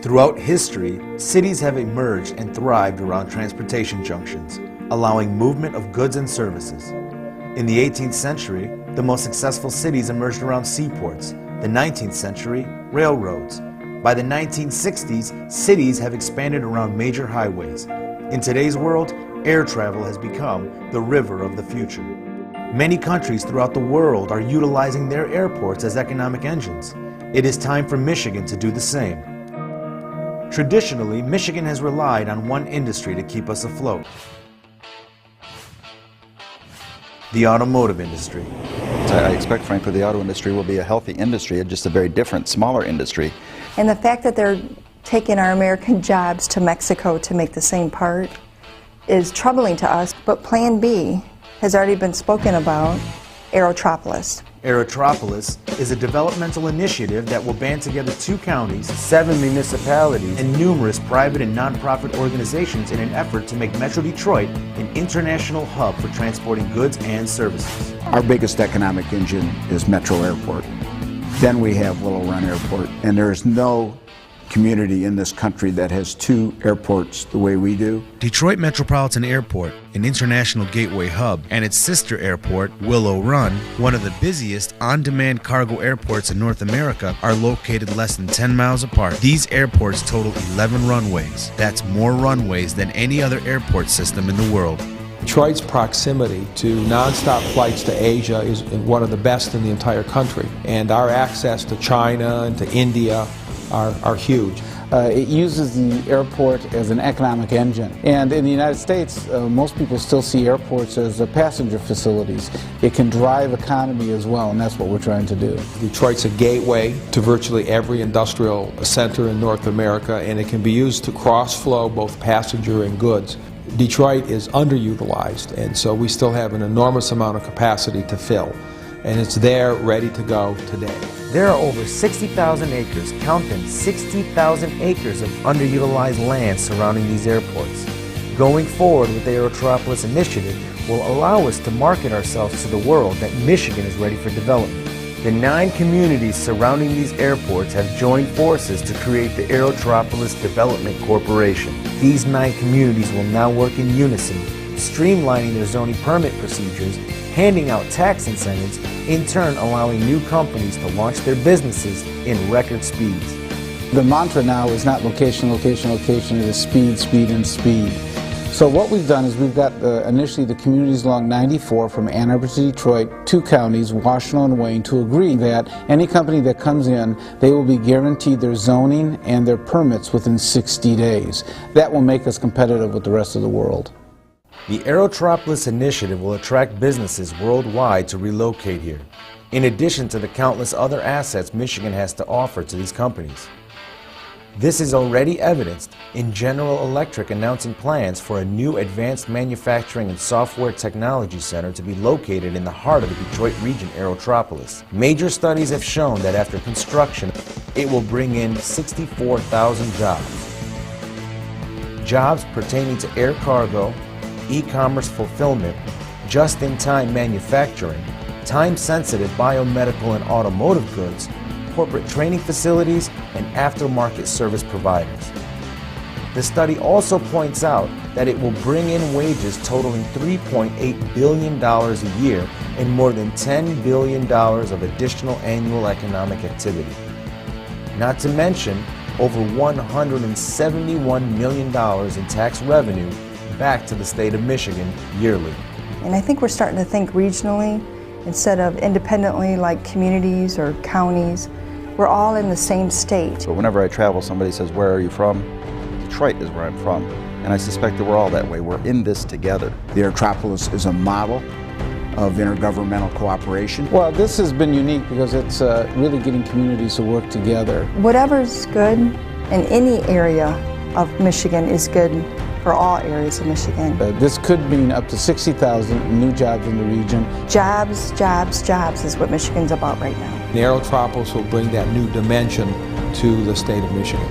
Throughout history, cities have emerged and thrived around transportation junctions, allowing movement of goods and services. In the 18th century, the most successful cities emerged around seaports. The 19th century, railroads. By the 1960s, cities have expanded around major highways. In today's world, air travel has become the river of the future. Many countries throughout the world are utilizing their airports as economic engines. It is time for Michigan to do the same. Traditionally, Michigan has relied on one industry to keep us afloat: the automotive industry. I expect, frankly, the auto industry will be a healthy industry, just a very different, smaller industry. And the fact that they're taking our American jobs to Mexico to make the same part is troubling to us. But Plan B has already been spoken about: Aerotropolis. Aerotropolis is a developmental initiative that will band together 2 counties, 7 municipalities, and numerous private and nonprofit organizations in an effort to make Metro Detroit an international hub for transporting goods and services. Our biggest economic engine is Metro Airport. Then we have Willow Run Airport, and there is no community in this country that has 2 airports the way we do. Detroit Metropolitan Airport, an international gateway hub, and its sister airport, Willow Run, one of the busiest on-demand cargo airports in North America, are located less than 10 miles apart. These airports total 11 runways. That's more runways than any other airport system in the world. Detroit's proximity to nonstop flights to Asia is one of the best in the entire country, and our access to China and to India are huge. It uses the airport as an economic engine. And in the United States, most people still see airports as passenger facilities. It can drive economy as well, and that's what we're trying to do. Detroit's a gateway to virtually every industrial center in North America, and it can be used to cross-flow both passenger and goods. Detroit is underutilized, and so we still have an enormous amount of capacity to fill, and it's there ready to go today. There are over 60,000 acres, count them, 60,000 acres of underutilized land surrounding these airports. Going forward with the Aerotropolis initiative will allow us to market ourselves to the world that Michigan is ready for development. The 9 communities surrounding these airports have joined forces to create the Aerotropolis Development Corporation. These 9 communities will now work in unison, streamlining their zoning permit procedures, handing out tax incentives, in turn allowing new companies to launch their businesses in record speeds. The mantra now is not location, location, location, it is speed, speed, and speed. So what we've done is we've got initially the communities along 94 from Ann Arbor to Detroit, 2 counties, Washtenaw and Wayne, to agree that any company that comes in, they will be guaranteed their zoning and their permits within 60 days. That will make us competitive with the rest of the world. The Aerotropolis initiative will attract businesses worldwide to relocate here, in addition to the countless other assets Michigan has to offer to these companies. This is already evidenced in General Electric announcing plans for a new advanced manufacturing and software technology center to be located in the heart of the Detroit region Aerotropolis. Major studies have shown that after construction, it will bring in 64,000 jobs. Jobs pertaining to air cargo, e-commerce fulfillment, just-in-time manufacturing, time-sensitive biomedical and automotive goods, corporate training facilities, and aftermarket service providers. The study also points out that it will bring in wages totaling $3.8 billion a year and more than $10 billion of additional annual economic activity. Not to mention over $171 million in tax revenue back to the state of Michigan yearly. And I think we're starting to think regionally instead of independently like communities or counties. We're all in the same state. So whenever I travel, somebody says, "Where are you from?" Detroit is where I'm from. And I suspect that we're all that way. We're in this together. The Aerotropolis is a model of intergovernmental cooperation. Well, this has been unique because it's really getting communities to work together. Whatever's good in any area of Michigan is good for all areas of Michigan. This could mean up to 60,000 new jobs in the region. Jobs, jobs, jobs is what Michigan's about right now. The Aerotropolis will bring that new dimension to the state of Michigan.